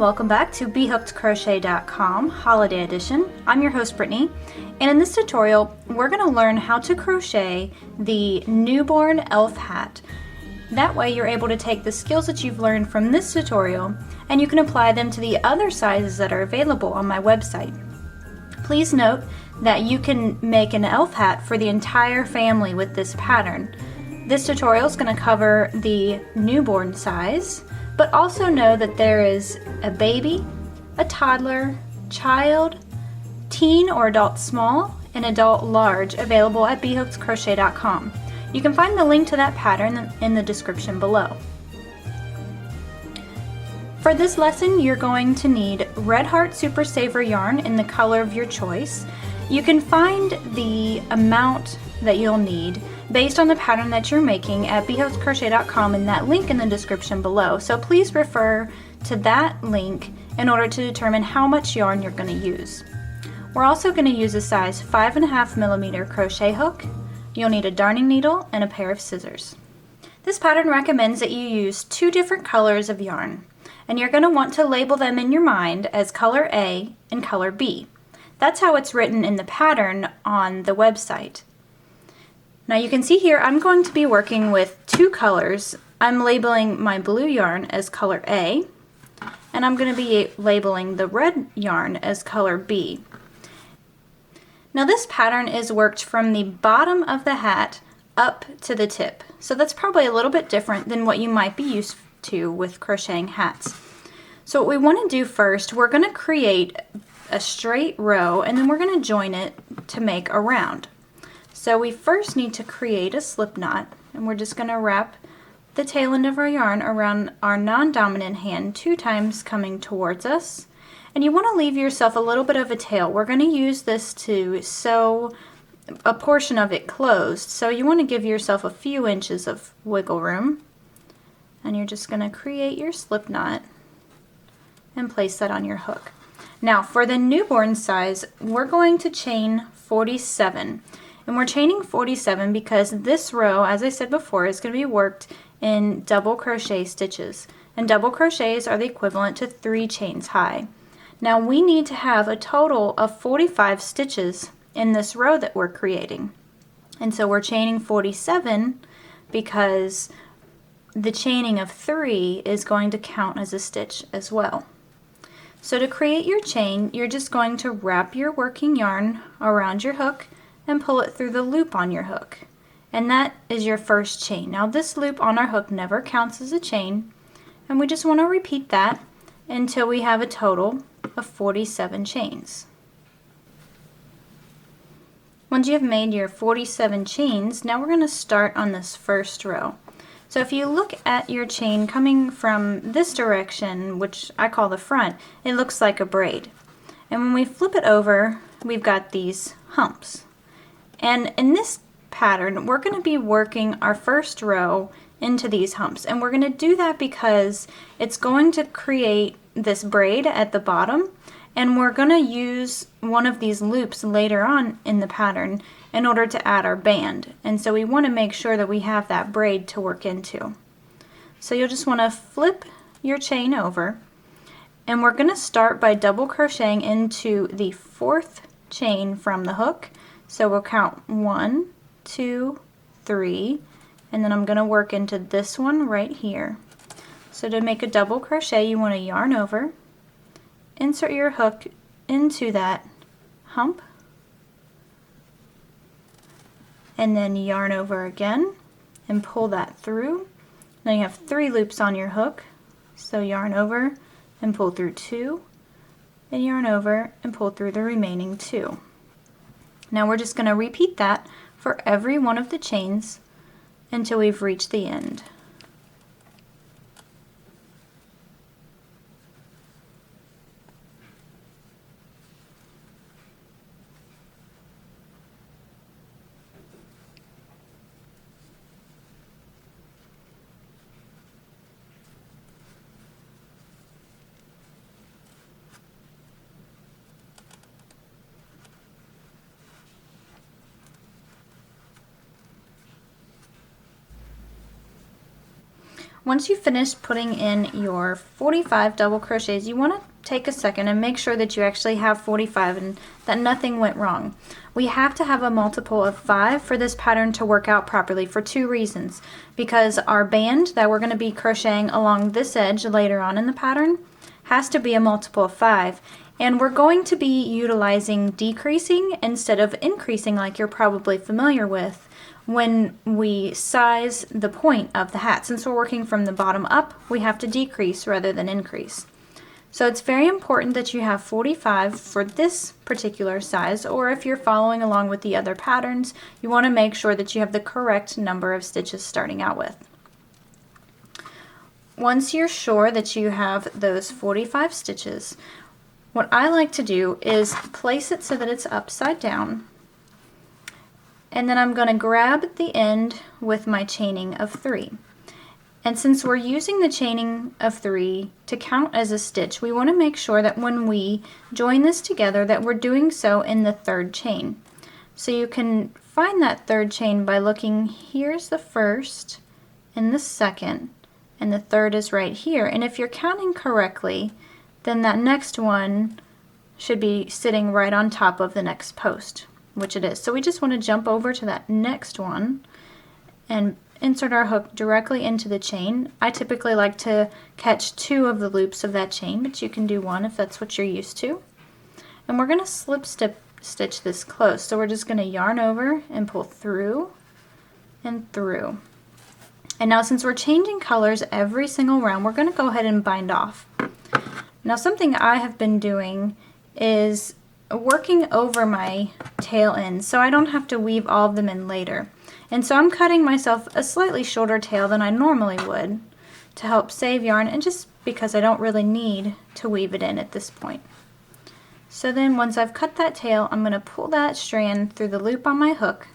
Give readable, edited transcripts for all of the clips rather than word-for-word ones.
welcome back to B.hookedcrochet.com Holiday Edition. I'm your host Brittany, and in this tutorial we're going to learn how to crochet the newborn elf hat. That way you're able to take the skills that you've learned from this tutorial and you can apply them to the other sizes that are available on my website. Please note that you can make an elf hat for the entire family with this pattern. This tutorial is going to cover the newborn size, but also know that there is a baby, a toddler, child, teen or adult small, and adult large available at B.hookedcrochet.com. You can find the link to that pattern in the description below. For this lesson, you're going to need Red Heart Super Saver yarn in the color of your choice. You can find the amount that you'll need based on the pattern that you're making at B.hookedcrochet.com in that link in the description below. So please refer to that link in order to determine how much yarn you're going to use. We're also going to use a size 5.5mm crochet hook. You'll need a darning needle and a pair of scissors. This pattern recommends that you use 2 different colors of yarn, and you're going to want to label them in your mind as color A and color B. That's how it's written in the pattern on the website. Now you can see here I'm going to be working with 2 colors. I'm labeling my blue yarn as color A, and I'm going to be labeling the red yarn as color B. Now this pattern is worked from the bottom of the hat up to the tip, so that's probably a little bit different than what you might be used to with crocheting hats. So what we want to do first, we're going to create a straight row and then we're going to join it to make a round. So we first need to create a slip knot, and we're just going to wrap the tail end of our yarn around our non-dominant hand 2 times coming towards us. And you want to leave yourself a little bit of a tail. We're going to use this to sew a portion of it closed, so you want to give yourself a few inches of wiggle room. And you're just going to create your slip knot and place that on your hook. Now for the newborn size, we're going to chain 47. And we're chaining 47 because this row, as I said before, is going to be worked in double crochet stitches. And double crochets are the equivalent to 3 chains high. Now we need to have a total of 45 stitches in this row that we're creating. And so we're chaining 47 because the chaining of 3 is going to count as a stitch as well. So to create your chain, you're just going to wrap your working yarn around your hook and pull it through the loop on your hook. And that is your first chain. Now this loop on our hook never counts as a chain, and we just want to repeat that until we have a total of 47 chains. Once you have made your 47 chains, now we're going to start on this first row. So if you look at your chain coming from this direction, which I call the front, it looks like a braid. And when we flip it over, we've got these humps. And in this pattern, we're going to be working our first row into these humps. And we're going to do that because it's going to create this braid at the bottom. And we're going to use one of these loops later on in the pattern in order to add our band. And so we want to make sure that we have that braid to work into. So you'll just want to flip your chain over. And we're going to start by double crocheting into the 4th chain from the hook. So we'll count 1, 2, 3, and then I'm going to work into this one right here. So to make a double crochet, you want to yarn over, insert your hook into that hump, and then yarn over again and pull that through. Now you have 3 loops on your hook, so yarn over and pull through 2, and yarn over and pull through the remaining 2. Now we're just going to repeat that for every one of the chains until we've reached the end. Once you've finished putting in your 45 double crochets, you want to take a second and make sure that you actually have 45 and that nothing went wrong. We have to have a multiple of 5 for this pattern to work out properly for 2 reasons. Because our band that we're going to be crocheting along this edge later on in the pattern has to be a multiple of 5. And we're going to be utilizing decreasing instead of increasing like you're probably familiar with when we size the point of the hat. Since we're working from the bottom up, we have to decrease rather than increase. So it's very important that you have 45 for this particular size, or if you're following along with the other patterns, you want to make sure that you have the correct number of stitches starting out with. Once you're sure that you have those 45 stitches, what I like to do is place it so that it's upside down, and then I'm going to grab the end with my chaining of 3. And since we're using the chaining of 3 to count as a stitch, we want to make sure that when we join this together that we're doing so in the 3rd chain. So you can find that 3rd chain by looking, here's the 1st and the 2nd, and the 3rd is right here. And if you're counting correctly, then that next one should be sitting right on top of the next post, which it is. So we just want to jump over to that next one and insert our hook directly into the chain. I typically like to catch 2 of the loops of that chain, but you can do 1 if that's what you're used to. And we're going to slip stitch this close. So we're just going to yarn over and pull through and through. And now since we're changing colors every single round, we're going to go ahead and bind off. Now something I have been doing is working over my tail ends so I don't have to weave all of them in later. And so I'm cutting myself a slightly shorter tail than I normally would to help save yarn, and just because I don't really need to weave it in at this point. So then once I've cut that tail, I'm going to pull that strand through the loop on my hook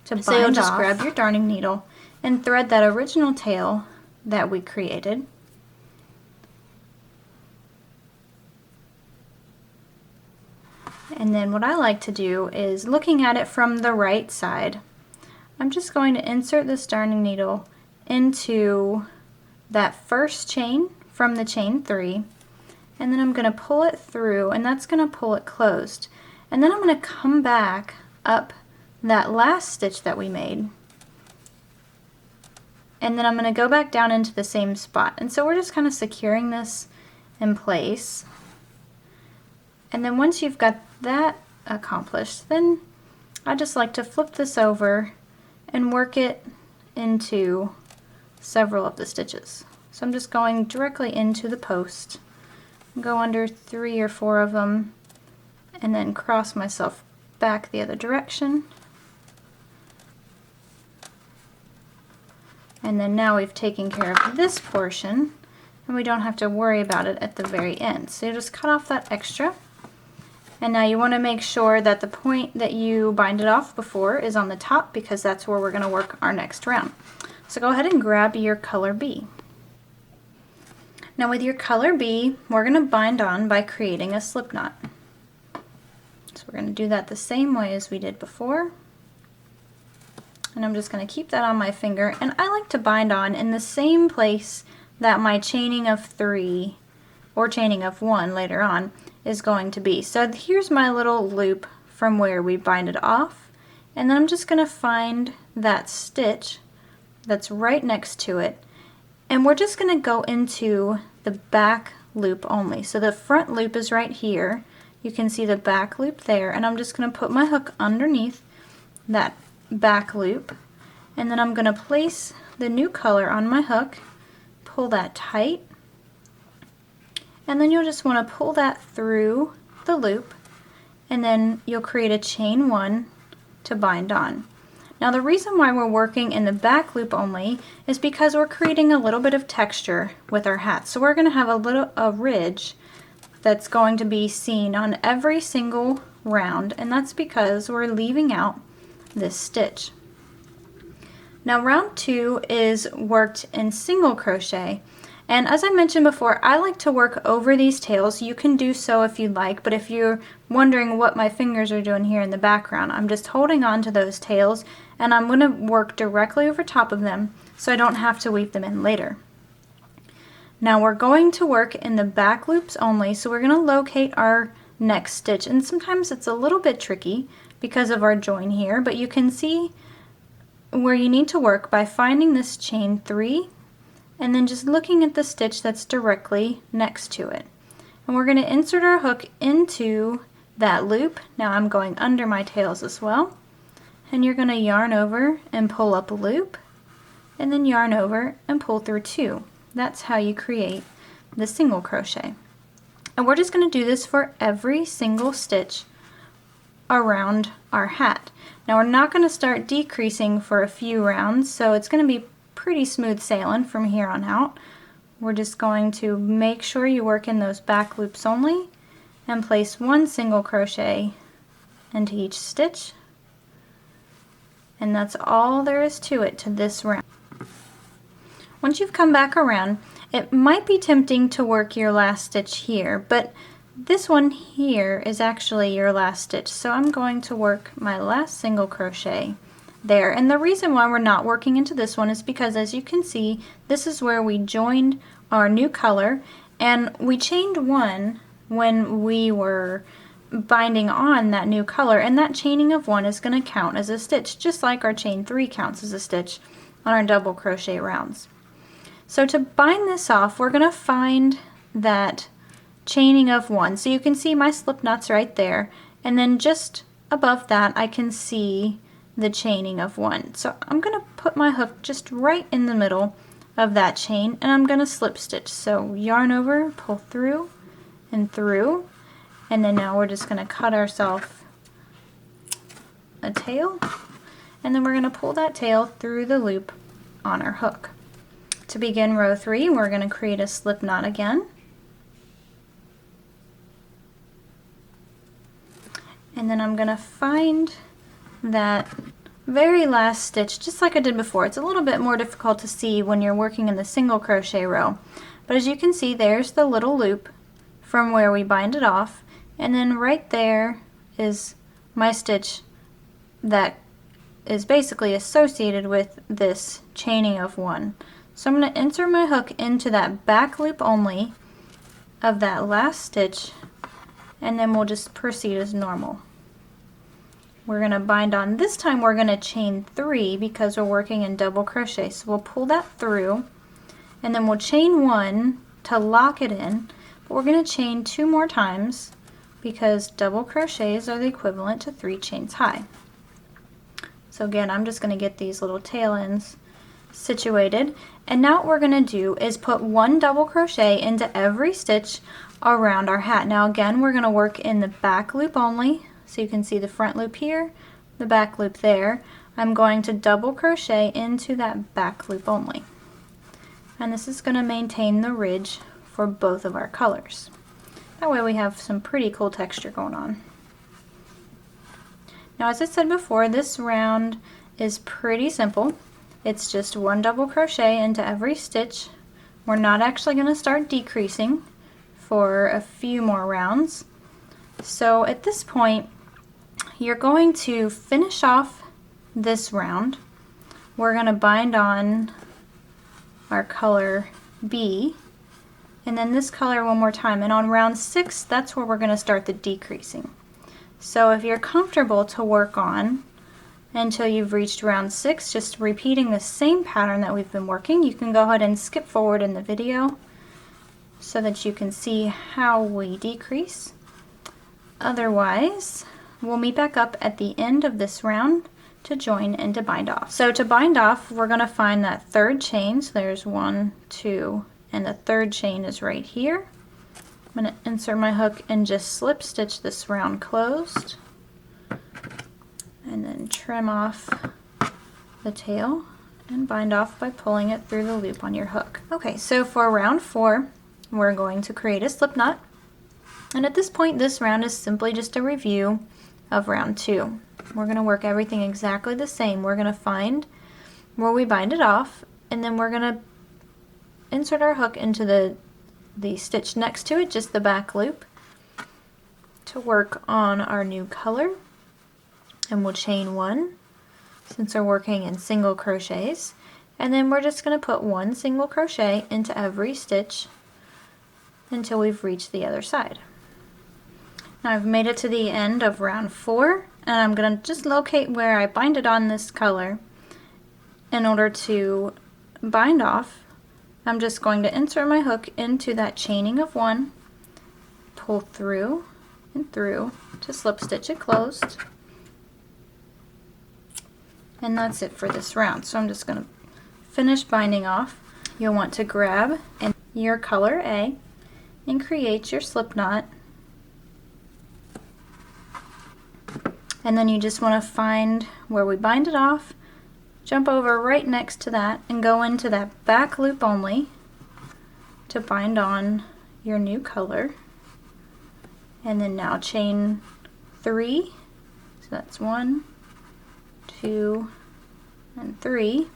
to bind off. So you'll just grab your darning needle and thread that original tail that we created. And then what I like to do is, looking at it from the right side, I'm just going to insert this darning needle into that first chain from the chain 3, and then I'm going to pull it through, and that's going to pull it closed. And then I'm going to come back up that last stitch that we made, and then I'm going to go back down into the same spot. And so we're just kind of securing this in place. And then once you've got that accomplished, then I just like to flip this over and work it into several of the stitches. So I'm just going directly into the post, go under 3 or 4 of them, and then cross myself back the other direction. And then now we've taken care of this portion, and we don't have to worry about it at the very end. So you just cut off that extra. And now you want to make sure that the point that you bind it off before is on the top, because that's where we're going to work our next round. So go ahead and grab your color B. Now with your color B, we're going to bind on by creating a slip knot. So we're going to do that the same way as we did before. And I'm just going to keep that on my finger, and I like to bind on in the same place that my chaining of 3 or chaining of 1 later on is going to be. So here's my little loop from where we bind it off, and then I'm just going to find that stitch that's right next to it, and we're just going to go into the back loop only. So the front loop is right here, you can see the back loop there, and I'm just going to put my hook underneath that back loop, and then I'm going to place the new color on my hook, pull that tight, and then you'll just want to pull that through the loop, and then you'll create a chain 1 to bind on. Now the reason why we're working in the back loop only is because we're creating a little bit of texture with our hat. So we're going to have a ridge that's going to be seen on every single round, and that's because we're leaving out this stitch. Now round 2 is worked in single crochet. And as I mentioned before, I like to work over these tails. You can do so if you'd like, but if you're wondering what my fingers are doing here in the background, I'm just holding on to those tails, and I'm going to work directly over top of them so I don't have to weave them in later. Now we're going to work in the back loops only, so we're going to locate our next stitch, and sometimes it's a little bit tricky because of our join here, but you can see where you need to work by finding this chain 3 and then just looking at the stitch that's directly next to it. And we're going to insert our hook into that loop. Now I'm going under my tails as well, and you're going to yarn over and pull up a loop and then yarn over and pull through 2. That's how you create the single crochet. And we're just going to do this for every single stitch around our hat. Now we're not going to start decreasing for a few rounds, so it's going to be pretty smooth sailing from here on out. We're just going to make sure you work in those back loops only and place 1 single crochet into each stitch, and that's all there is to it to this round. Once you've come back around, it might be tempting to work your last stitch here, but this one here is actually your last stitch, so I'm going to work my last single crochet there. And the reason why we're not working into this one is because, as you can see, this is where we joined our new color, and we chained 1 when we were binding on that new color, and that chaining of 1 is going to count as a stitch, just like our chain 3 counts as a stitch on our double crochet rounds. So to bind this off, we're going to find that chaining of 1. So you can see my slip knots right there, and then just above that I can see the chaining of 1. So I'm going to put my hook just right in the middle of that chain, and I'm going to slip stitch. So yarn over, pull through and through, and then now we're just going to cut ourselves a tail, and then we're going to pull that tail through the loop on our hook. To begin row 3, we're going to create a slip knot again, and then I'm going to find that very last stitch just like I did before. It's a little bit more difficult to see when you're working in the single crochet row, but as you can see, there's the little loop from where we bind it off, and then right there is my stitch that is basically associated with this chaining of 1. So I'm going to insert my hook into that back loop only of that last stitch, and then we'll just proceed as normal. We're going to bind on. This time we're going to chain 3 because we're working in double crochet. So we'll pull that through, and then we'll chain 1 to lock it in, but we're going to chain 2 more times because double crochets are the equivalent to 3 chains high. So again, I'm just going to get these little tail ends situated, and now what we're going to do is put 1 double crochet into every stitch around our hat. Now again, we're going to work in the back loop only, so you can see the front loop here, the back loop there. I'm going to double crochet into that back loop only, and this is going to maintain the ridge for both of our colors. That way we have some pretty cool texture going on. Now, as I said before, this round is pretty simple. It's just 1 double crochet into every stitch. We're not actually going to start decreasing for a few more rounds. So at this point, you're going to finish off this round. We're going to bind on our color B, and then this color one more time. And on round 6, that's where we're going to start the decreasing. So if you're comfortable to work on until you've reached round 6, just repeating the same pattern that we've been working, you can go ahead and skip forward in the video so that you can see how we decrease. Otherwise, we'll meet back up at the end of this round to join and to bind off. So to bind off, we're going to find that 3rd chain. So there's 1, 2, and the 3rd chain is right here. I'm going to insert my hook and just slip stitch this round closed, and then trim off the tail and bind off by pulling it through the loop on your hook. Okay, so for round 4, we're going to create a slip knot, and at this point this round is simply just a review of round 2. We're going to work everything exactly the same. We're going to find where we bind it off, and then we're going to insert our hook into the stitch next to it, just the back loop, to work on our new color, and we'll chain 1 since we're working in single crochets, And then we're just going to put 1 single crochet into every stitch until we've reached the other side. Now I've made it to the end of round 4, and I'm going to just locate where I binded on this color. In order to bind off, I'm just going to insert my hook into that chaining of 1, pull through and through to slip stitch it closed, and that's it for this round. So I'm just going to finish binding off. You'll want to grab your color A and create your slip knot, and then you just want to find where we bind it off, jump over right next to that, and go into that back loop only to bind on your new color. And then now chain 3, so that's 1, 2, and 3.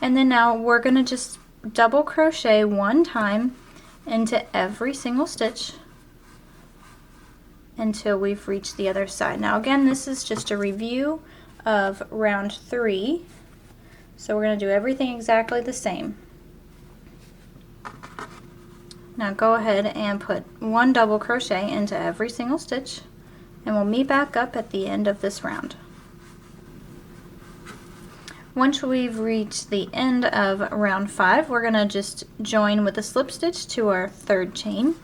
And then now we're going to just double crochet 1 time into every single stitch until we've reached the other side. Now again, this is just a review of round 3, so we're going to do everything exactly the same. Now go ahead and put 1 double crochet into every single stitch, and we'll meet back up at the end of this round. Once we've reached the end of round 5, we're going to just join with a slip stitch to our 3rd chain,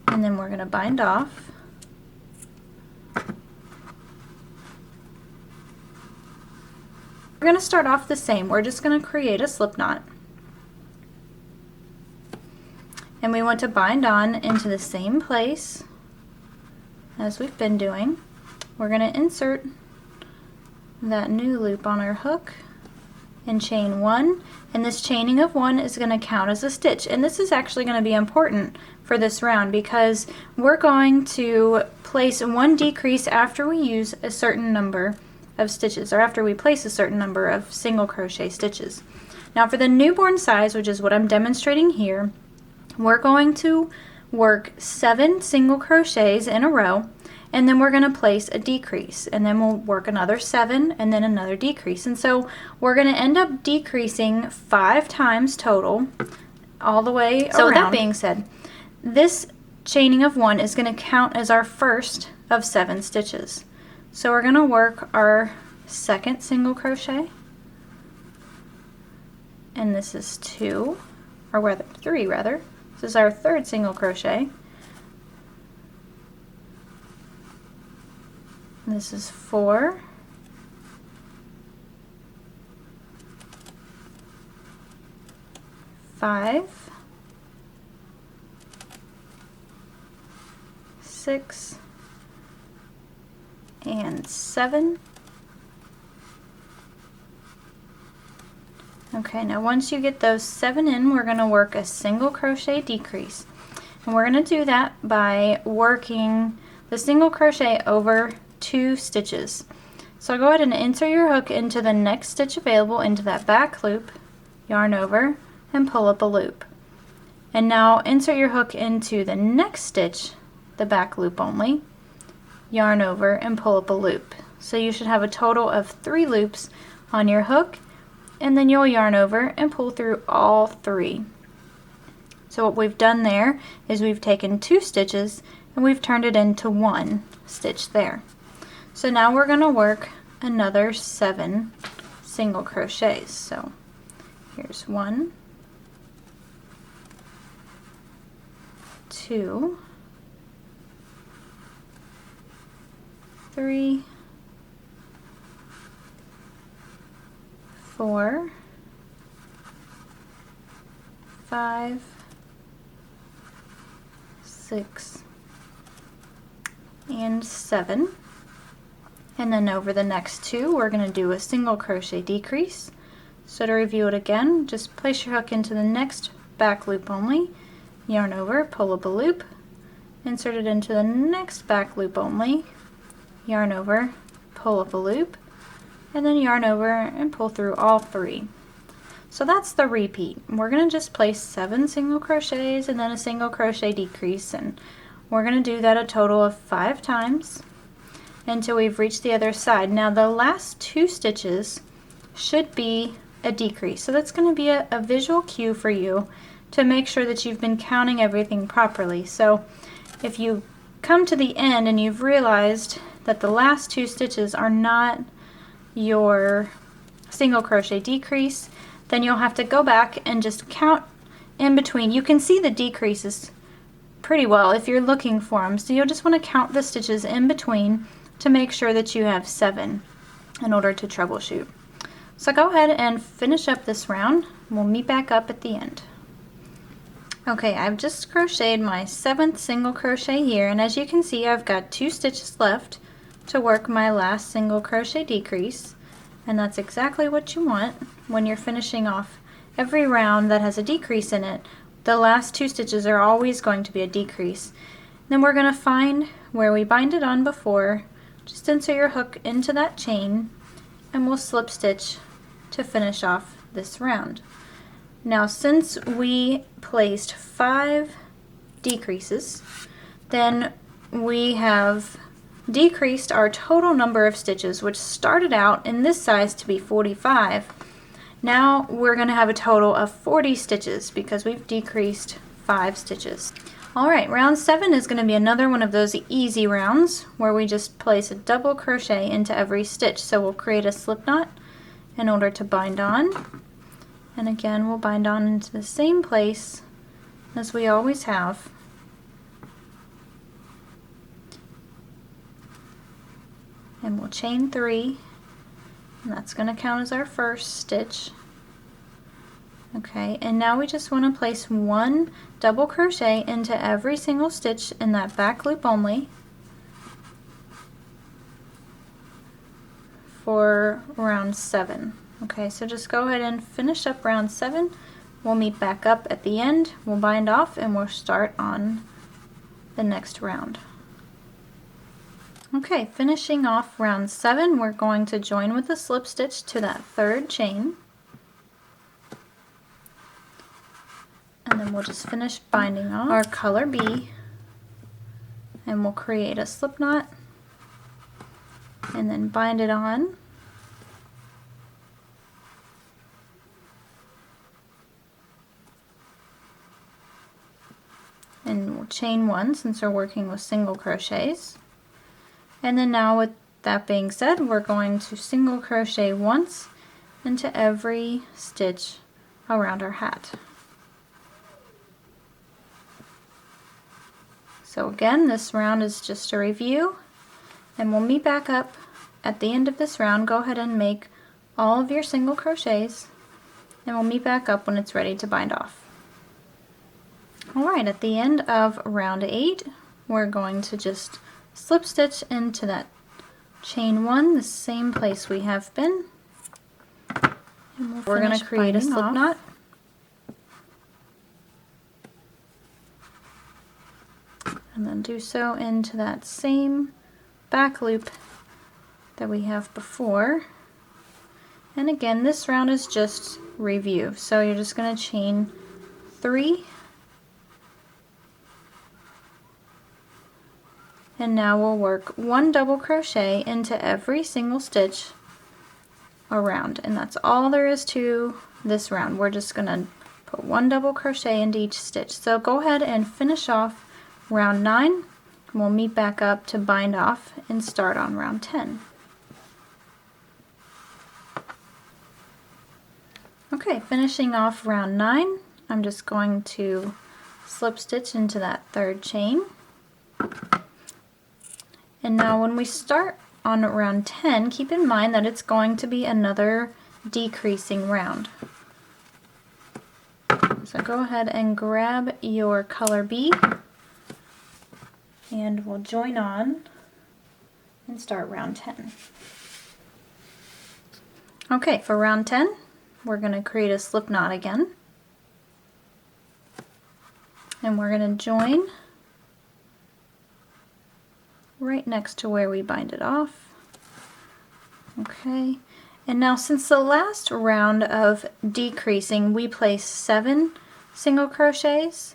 and then we're going to bind off. We're going to start off the same. We're just going to create a slip knot, and we want to bind on into the same place as we've been doing. We're going to insert that new loop on our hook and chain 1, and this chaining of 1 is going to count as a stitch, and this is actually going to be important for this round because we're going to place 1 decrease after we use a certain number of stitches, or after we place a certain number of single crochet stitches. Now for the newborn size, which is what I'm demonstrating here, we're going to work 7 single crochets in a row, and then we're going to place a decrease, and then we'll work another 7 and then another decrease. And so we're going to end up decreasing 5 times total all the way around. So with that being said, this chaining of 1 is going to count as our first of 7 stitches. So we're going to work our 2nd single crochet, and this is 2, or rather 3 rather. This is our 3rd single crochet. This is 4, 5, 6, and 7. Okay, now once you get those 7 in, we're going to work a single crochet decrease. And we're going to do that by working the single crochet over 2 stitches. So go ahead and insert your hook into the next stitch available into that back loop, yarn over, and pull up a loop. And now insert your hook into the next stitch, the back loop only, yarn over, and pull up a loop. So you should have a total of 3 loops on your hook, and then you'll yarn over and pull through all 3. So what we've done there is we've taken 2 stitches and we've turned it into 1 stitch there. So now we're going to work another 7 single crochets. So here's 1, 2, 3, 4, 5, 6, and 7. And then over the next 2, we're going to do a single crochet decrease. So to review it again, just place your hook into the next back loop only, yarn over, pull up a loop, insert it into the next back loop only, yarn over, pull up a loop, and then yarn over and pull through all 3. So that's the repeat. We're going to just place 7 single crochets and then a single crochet decrease, and we're going to do that a total of 5 times. until we've reached the other side. Now the last 2 stitches should be a decrease, so that's going to be a visual cue for you to make sure that you've been counting everything properly. So if you come to the end and you've realized that the last 2 stitches are not your single crochet decrease, then you'll have to go back and just count in between. You can see the decreases pretty well if you're looking for them, so you'll just want to count the stitches in between to make sure that you have 7 in order to troubleshoot. So go ahead and finish up this round. We'll meet back up at the end. Okay, I've just crocheted my 7th single crochet here, and as you can see, I've got 2 stitches left to work my last single crochet decrease, and that's exactly what you want when you're finishing off every round that has a decrease in it. The last 2 stitches are always going to be a decrease. Then we're going to find where we bind it on before, just insert your hook into that chain, and we'll slip stitch to finish off this round. Now since we placed 5 decreases, then we have decreased our total number of stitches, which started out in this size to be 45. Now we're going to have a total of 40 stitches because we've decreased 5 stitches. Alright, round 7 is going to be another one of those easy rounds where we just place a double crochet into every stitch. So we'll create a slip knot in order to bind on, and again we'll bind on into the same place as we always have. And we'll chain 3, and that's going to count as our first stitch. Okay, and now we just want to place 1 double crochet into every single stitch in that back loop only for round 7. Okay, so just go ahead and finish up round 7. We'll meet back up at the end, we'll bind off, and we'll start on the next round. Okay, finishing off round 7, we're going to join with a slip stitch to that 3rd chain. And then we'll just finish binding off our color B, and we'll create a slip knot and then bind it on. And we'll chain 1 since we're working with single crochets. And then now, with that being said, we're going to single crochet once into every stitch around our hat. So again, this round is just a review, and we'll meet back up at the end of this round. Go ahead and make all of your single crochets, and we'll meet back up when it's ready to bind off. Alright, at the end of round 8, we're going to just slip stitch into that chain 1, the same place we have been, and we're going to create a slip knot. And then do so into that same back loop that we have before. And again, this round is just review, so you're just going to chain 3, and now we'll work 1 double crochet into every single stitch around, and that's all there is to this round. We're just going to put 1 double crochet into each stitch. So go ahead and finish off round 9. We'll meet back up to bind off and start on round 10. Okay, finishing off round 9, I'm just going to slip stitch into that 3rd chain. And now when we start on round 10, keep in mind that it's going to be another decreasing round. So go ahead and grab your color B, and we'll join on and start round 10. Okay, for round 10, we're going to create a slip knot again, and we're going to join right next to where we bind it off. Okay, and now since the last round of decreasing we placed 7 single crochets,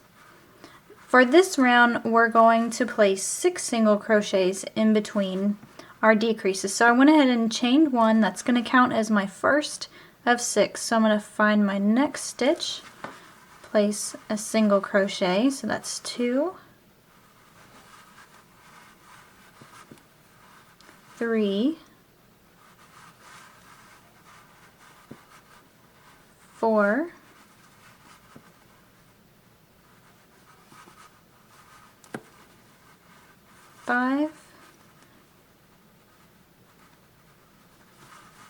for this round we're going to place 6 single crochets in between our decreases. So I went ahead and chained one. That's going to count as my first of 6. So I'm going to find my next stitch, place a single crochet, so that's 2, 3, 4, 5,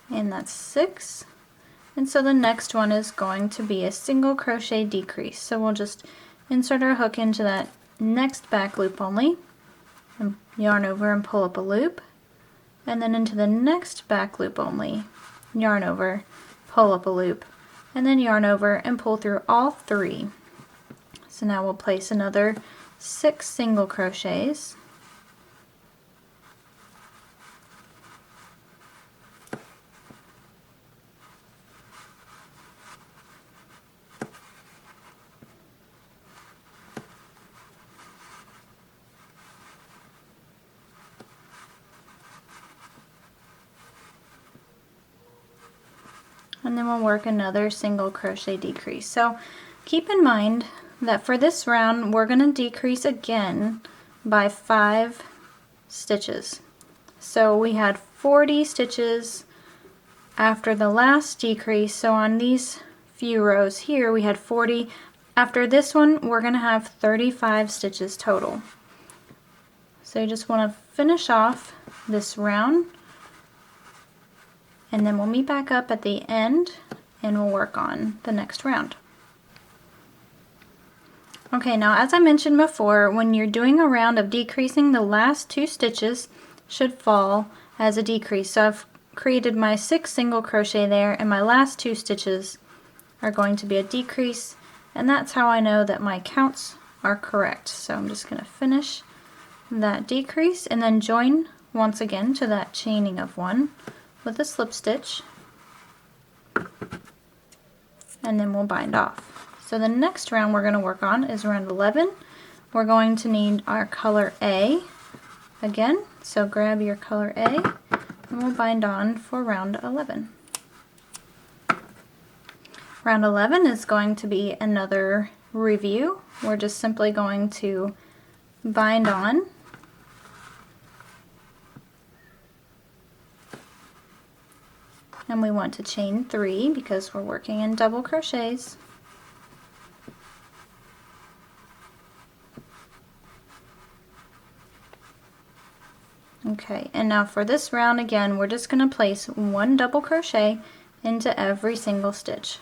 and that's 6. And so the next one is going to be a single crochet decrease. So we'll just insert our hook into that next back loop only, and yarn over and pull up a loop, and then into the next back loop only, yarn over, pull up a loop, and then yarn over and pull through all 3. So now we'll place another 6 single crochets. And then we'll work another single crochet decrease. So keep in mind that for this round we're going to decrease again by 5 stitches. So we had 40 stitches after the last decrease, so on these few rows here we had 40. After this one we're going to have 35 stitches total. So you just want to finish off this round, and then we'll meet back up at the end and we'll work on the next round. Okay, now as I mentioned before, when you're doing a round of decreasing, the last 2 stitches should fall as a decrease. So I've created my 6 single crochet there, and my last 2 stitches are going to be a decrease, and that's how I know that my counts are correct. So I'm just going to finish that decrease and then join once again to that chaining of 1 with a slip stitch, and then we'll bind off. So the next round we're going to work on is round 11. We're going to need our color A again, so grab your color A and we'll bind on for round 11. Round 11 is going to be another review. We're just simply going to bind on, and we want to chain 3 because we're working in double crochets. Okay, and now for this round again, we're just going to place 1 double crochet into every single stitch.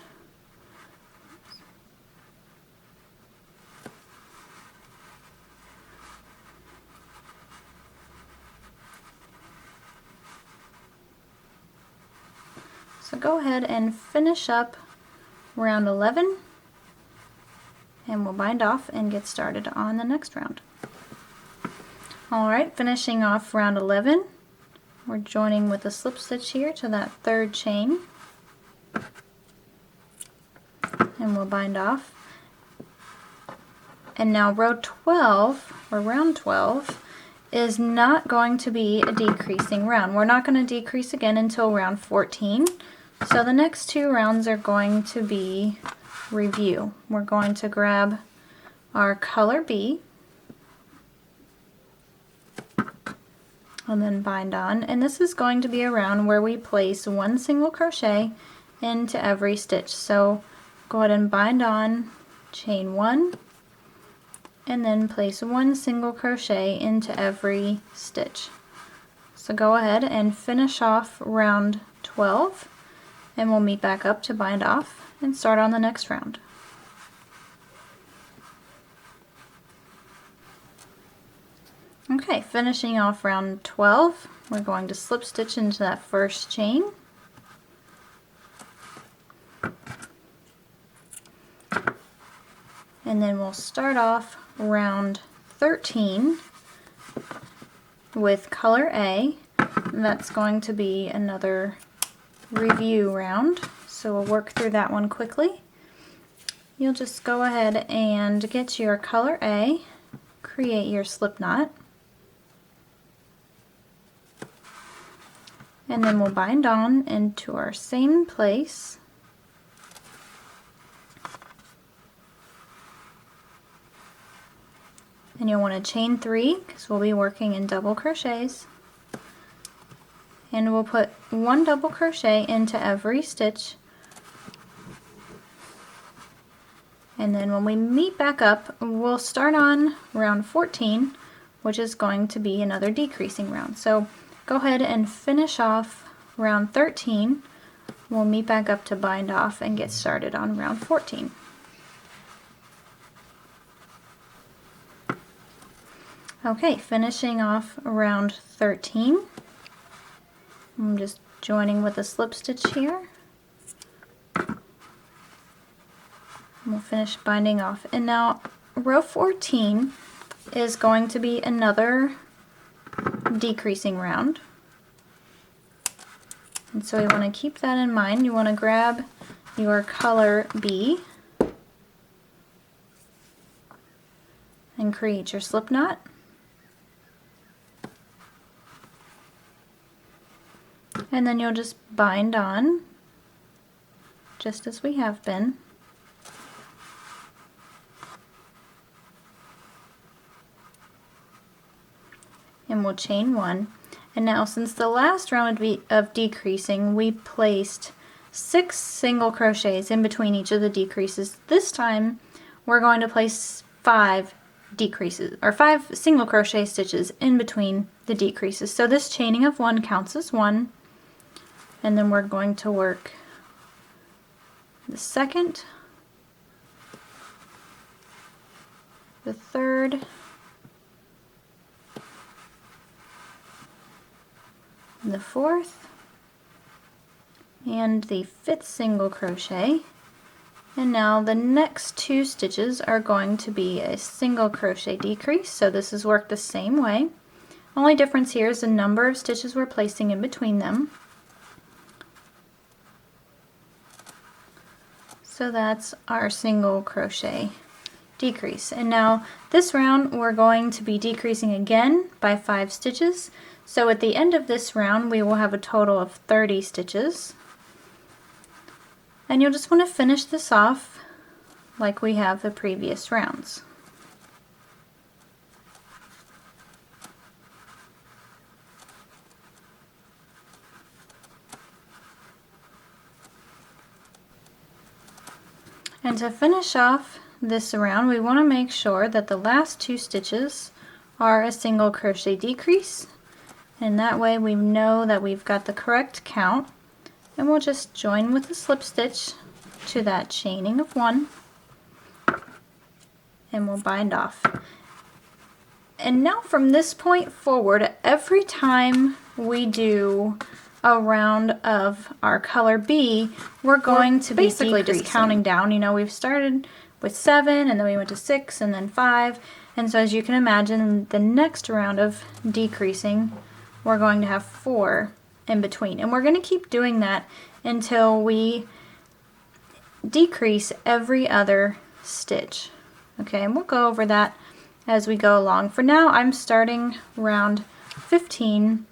So go ahead and finish up round 11, and we'll bind off and get started on the next round. Alright, finishing off round 11, we're joining with a slip stitch here to that 3rd chain, and we'll bind off. And now row 12, or round 12, is not going to be a decreasing round. We're not going to decrease again until round 14. So the next 2 rounds are going to be review. We're going to grab our color B and then bind on, and this is going to be a round where we place 1 single crochet into every stitch. So go ahead and bind on, chain 1, and then place 1 single crochet into every stitch. So go ahead and finish off round 12, and we'll meet back up to bind off and start on the next round. Okay, finishing off round 12, we're going to slip stitch into that 1st chain. And then we'll start off round 13 with color A. And that's going to be another review round, so we'll work through that one quickly. You'll just go ahead and get your color A, create your slip knot, And then we'll bind on into our same place. And you'll want to chain 3 because we'll be working in double crochets. And we'll put 1 double crochet into every stitch. And then when we meet back up, we'll start on round 14, which is going to be another decreasing round. So go ahead and finish off round 13. We'll meet back up to bind off and get started on round 14. Okay, finishing off round 13. I'm just joining with a slip stitch here. We'll finish binding off. And now row 14 is going to be another decreasing round. And so you want to keep that in mind. You want to grab your color B and create your slip knot. And then you'll just bind on, just as we have been. And we'll chain 1. And now, since the last round of decreasing, we placed 6 single crochets in between each of the decreases. This time, we're going to place 5 decreases, or 5 single crochet stitches in between the decreases. So this chaining of 1 counts as 1. And then we're going to work the second, the third, the fourth, and the 5th single crochet. And now the next 2 stitches are going to be a single crochet decrease, so this is worked the same way. Only difference here is the number of stitches we're placing in between them. So that's our single crochet decrease. And now this round we're going to be decreasing again by 5 stitches. So at the end of this round we will have a total of 30 stitches. And you'll just want to finish this off like we have the previous rounds. And to finish off this round, we want to make sure that the last 2 stitches are a single crochet decrease, and that way we know that we've got the correct count. And we'll just join with a slip stitch to that chaining of 1, and we'll bind off. And now from this point forward, every time we do a round of our color B, we're going to basically just counting down. You know, we've started with 7, and then we went to 6, and then 5. And so as you can imagine, the next round of decreasing, we're going to have 4 in between. And we're going to keep doing that until we decrease every other stitch. Okay, and we'll go over that as we go along. For now, I'm starting round 15,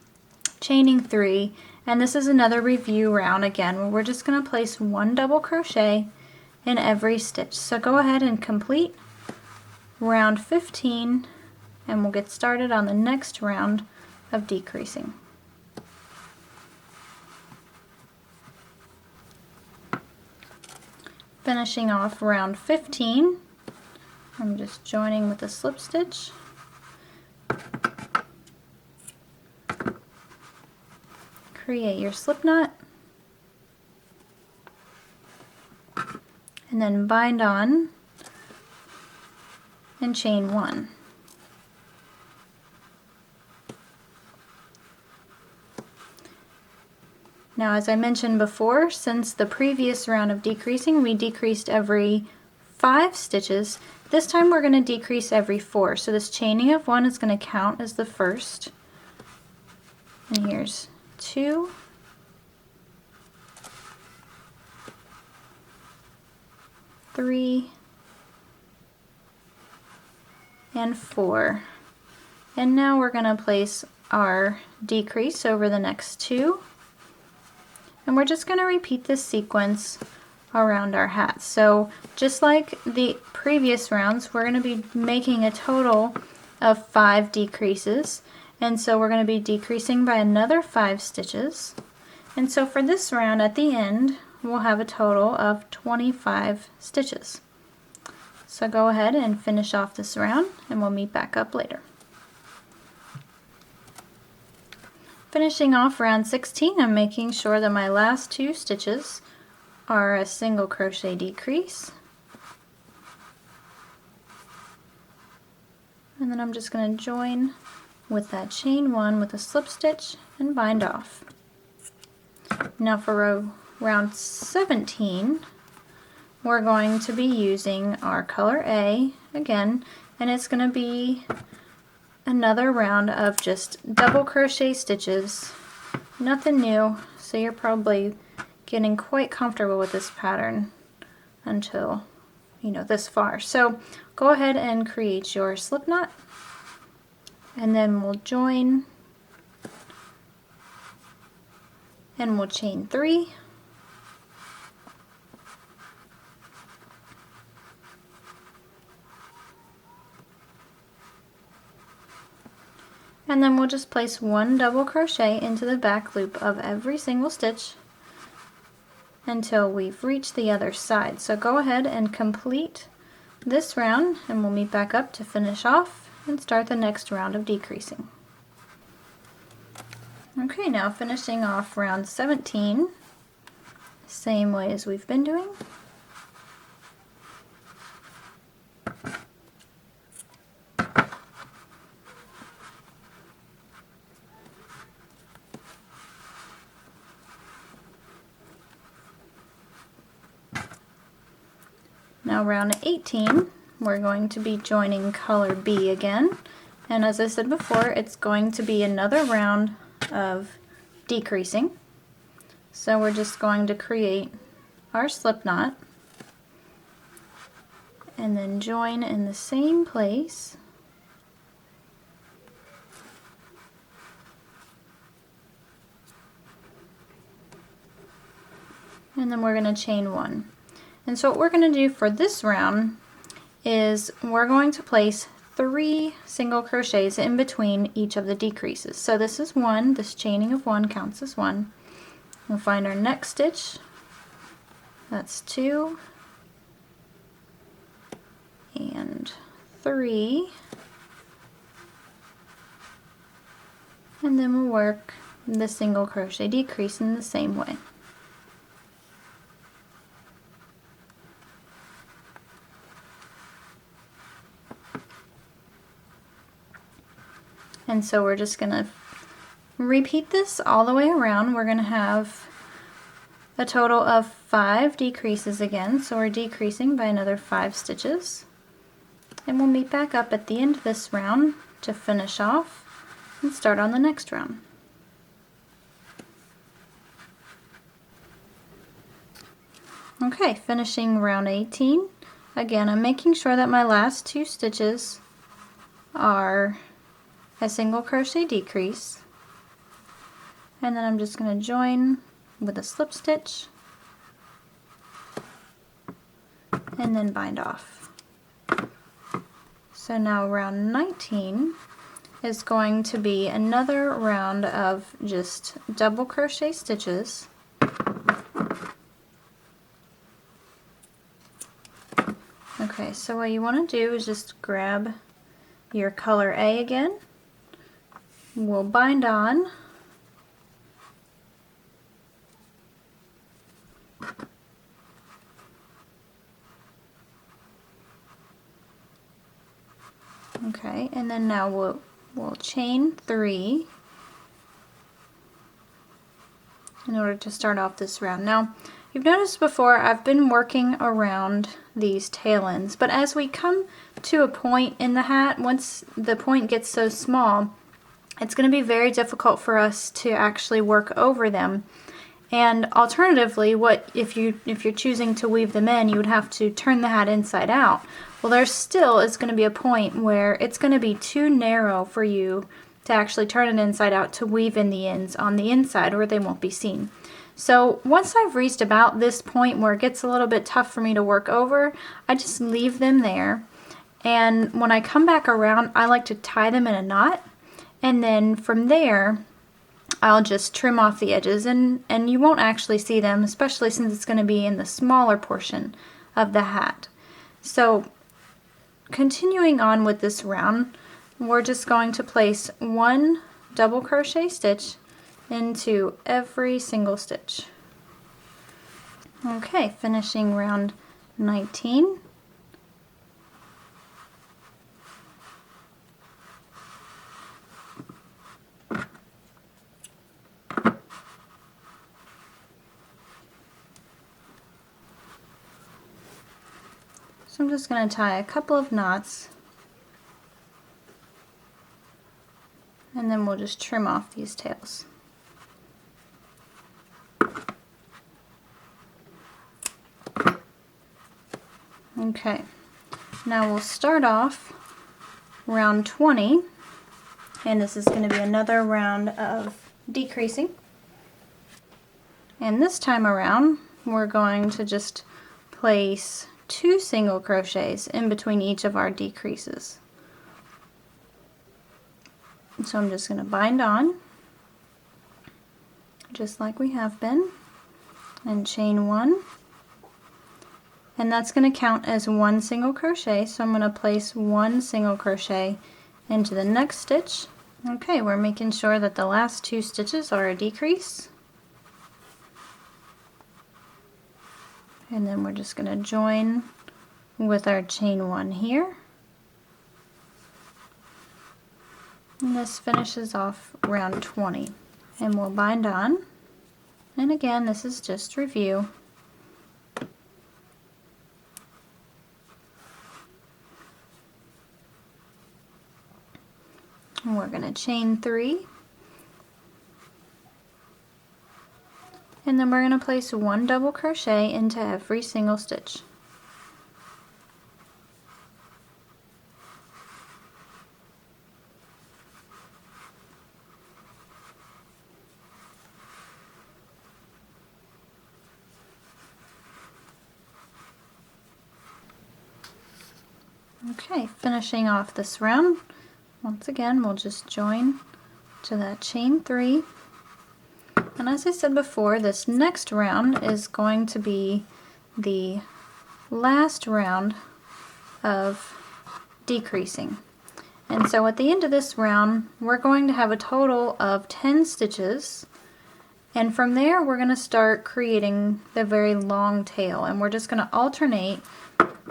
chaining 3, and this is another review round again where we're just going to place 1 double crochet in every stitch. So go ahead and complete round 15, and we'll get started on the next round of decreasing. Finishing off round 15, I'm just joining with a slip stitch. Create your slip knot, and then bind on and chain 1. Now, as I mentioned before, since the previous round of decreasing, we decreased every 5 stitches. This time we're going to decrease every 4. So this chaining of 1 is going to count as the first. And here's 2, 3, and 4. And now we're going to place our decrease over the next 2. And we're just going to repeat this sequence around our hat. So just like the previous rounds, we're going to be making a total of 5 decreases. And so we're going to be decreasing by another 5 stitches. And so for this round at the end, we'll have a total of 25 stitches. So go ahead and finish off this round and we'll meet back up later. Finishing off round 16, I'm making sure that my last 2 stitches are a single crochet decrease. And then I'm just going to join with that chain 1 with a slip stitch and bind off. Now for round 17, we're going to be using our color A again, and it's going to be another round of just double crochet stitches, nothing new, so you're probably getting quite comfortable with this pattern until, you know, this far. So go ahead and create your slip knot, and then we'll join and we'll chain 3, and then we'll just place 1 double crochet into the back loop of every single stitch until we've reached the other side. So go ahead and complete this round and we'll meet back up to finish off and start the next round of decreasing. Okay, now finishing off round 17, same way as we've been doing. Now round 18, we're going to be joining color B again, and as I said before, it's going to be another round of decreasing. So we're just going to create our slip knot and then join in the same place. And then we're going to chain 1. And so what we're going to do for this round is we're going to place 3 single crochets in between each of the decreases. So this is 1, this chaining of 1 counts as 1. We'll find our next stitch, that's 2, and 3, and then we'll work the single crochet decrease in the same way. And so we're just going to repeat this all the way around. We're going to have a total of 5 decreases again, so we're decreasing by another 5 stitches. And we'll meet back up at the end of this round to finish off and start on the next round. Okay, finishing round 18. Again, I'm making sure that my last 2 stitches are a single crochet decrease, and then I'm just going to join with a slip stitch and then bind off. So now round 19 is going to be another round of just double crochet stitches. Okay, so what you want to do is just grab your color A again. We'll bind on, okay, and then now we'll chain 3 in order to start off this round. Now you've noticed before I've been working around these tail ends, but as we come to a point in the hat, once the point gets so small, it's going to be very difficult for us to actually work over them. And alternatively, if you're choosing to weave them in, you would have to turn the hat inside out. Well, there still is going to be a point where it's going to be too narrow for you to actually turn it inside out to weave in the ends on the inside, or they won't be seen. So once I've reached about this point where it gets a little bit tough for me to work over, I just leave them there. And when I come back around, I like to tie them in a knot. And then from there, I'll just trim off the edges, and you won't actually see them, especially since it's going to be in the smaller portion of the hat. So continuing on with this round, we're just going to place 1 double crochet stitch into every single stitch. Okay, finishing round 19. So I'm just going to tie a couple of knots, and then we'll just trim off these tails. Okay, now we'll start off round 20, and this is going to be another round of decreasing. And this time around, we're going to just place 2 single crochets in between each of our decreases. So I'm just going to bind on, just like we have been, and chain 1. And that's going to count as 1 single crochet, so I'm going to place 1 single crochet into the next stitch. Okay, we're making sure that the last 2 stitches are a decrease. And then we're just going to join with our chain 1 here. And this finishes off round 20. And we'll bind on. And again, this is just review. And we're going to chain 3. And then we're going to place 1 double crochet into every single stitch. Okay, finishing off this round, once again we'll just join to that chain 3. And as I said before, this next round is going to be the last round of decreasing. And so at the end of this round, we're going to have a total of 10 stitches. And from there, we're going to start creating the very long tail. And we're just going to alternate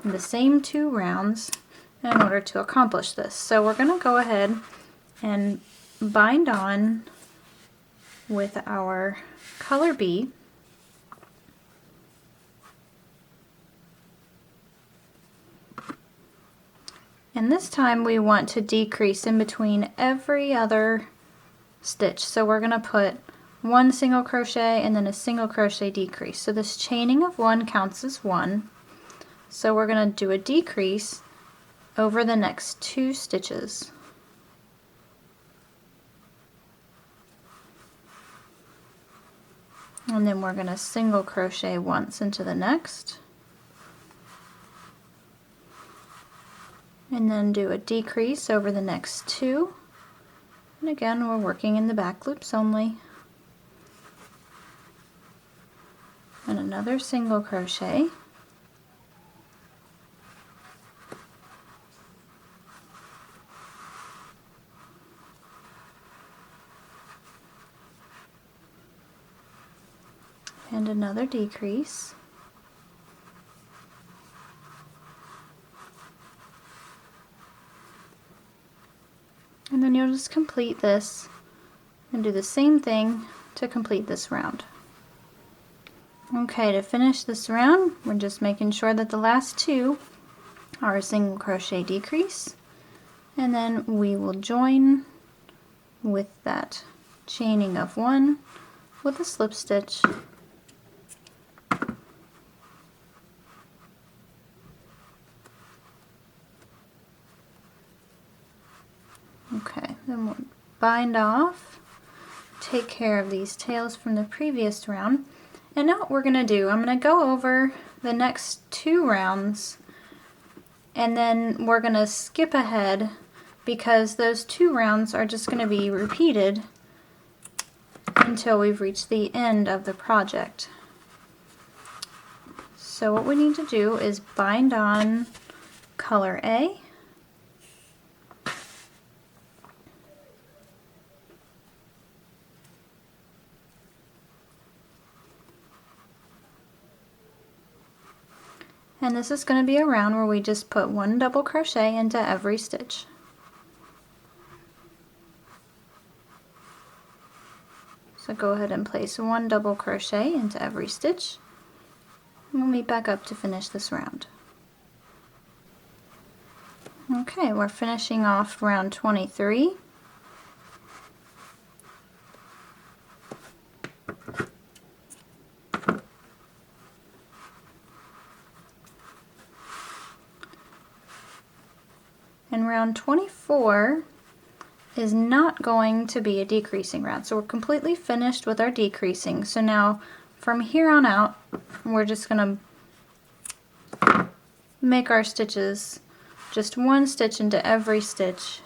the same 2 rounds in order to accomplish this. So we're going to go ahead and bind on with our color B. And this time we want to decrease in between every other stitch. So we're going to put 1 single crochet and then a single crochet decrease. So this chaining of 1 counts as 1. So we're going to do a decrease over the next 2 stitches. And then we're going to single crochet once into the next. And then do a decrease over the next 2. And again, we're working in the back loops only. And another single crochet. And another decrease. And then you'll just complete this and do the same thing to complete this round. Okay, to finish this round, we're just making sure that the last 2 are a single crochet decrease, and then we will join with that chaining of 1 with a slip stitch. Okay, then we'll bind off, take care of these tails from the previous round, And now what we're gonna do, I'm gonna go over the next 2 rounds and then we're gonna skip ahead because those 2 rounds are just gonna be repeated until we've reached the end of the project. So what we need to do is bind on color A, and this is going to be a round where we just put 1 double crochet into every stitch. So go ahead and place 1 double crochet into every stitch. We'll meet back up to finish this round. Okay, we're finishing off round 23. And round 24 is not going to be a decreasing round. So we're completely finished with our decreasing. So now from here on out, we're just going to make our stitches just 1 stitch into every stitch,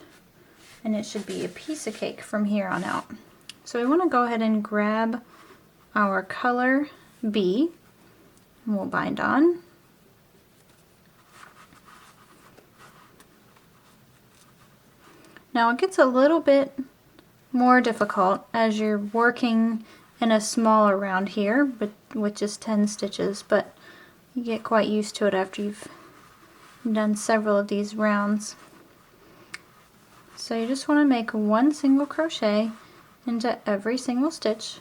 and it should be a piece of cake from here on out. So we want to go ahead and grab our color B, and we'll bind on. Now it gets a little bit more difficult as you're working in a smaller round here, but with just 10 stitches, but you get quite used to it after you've done several of these rounds. So you just want to make 1 single crochet into every single stitch.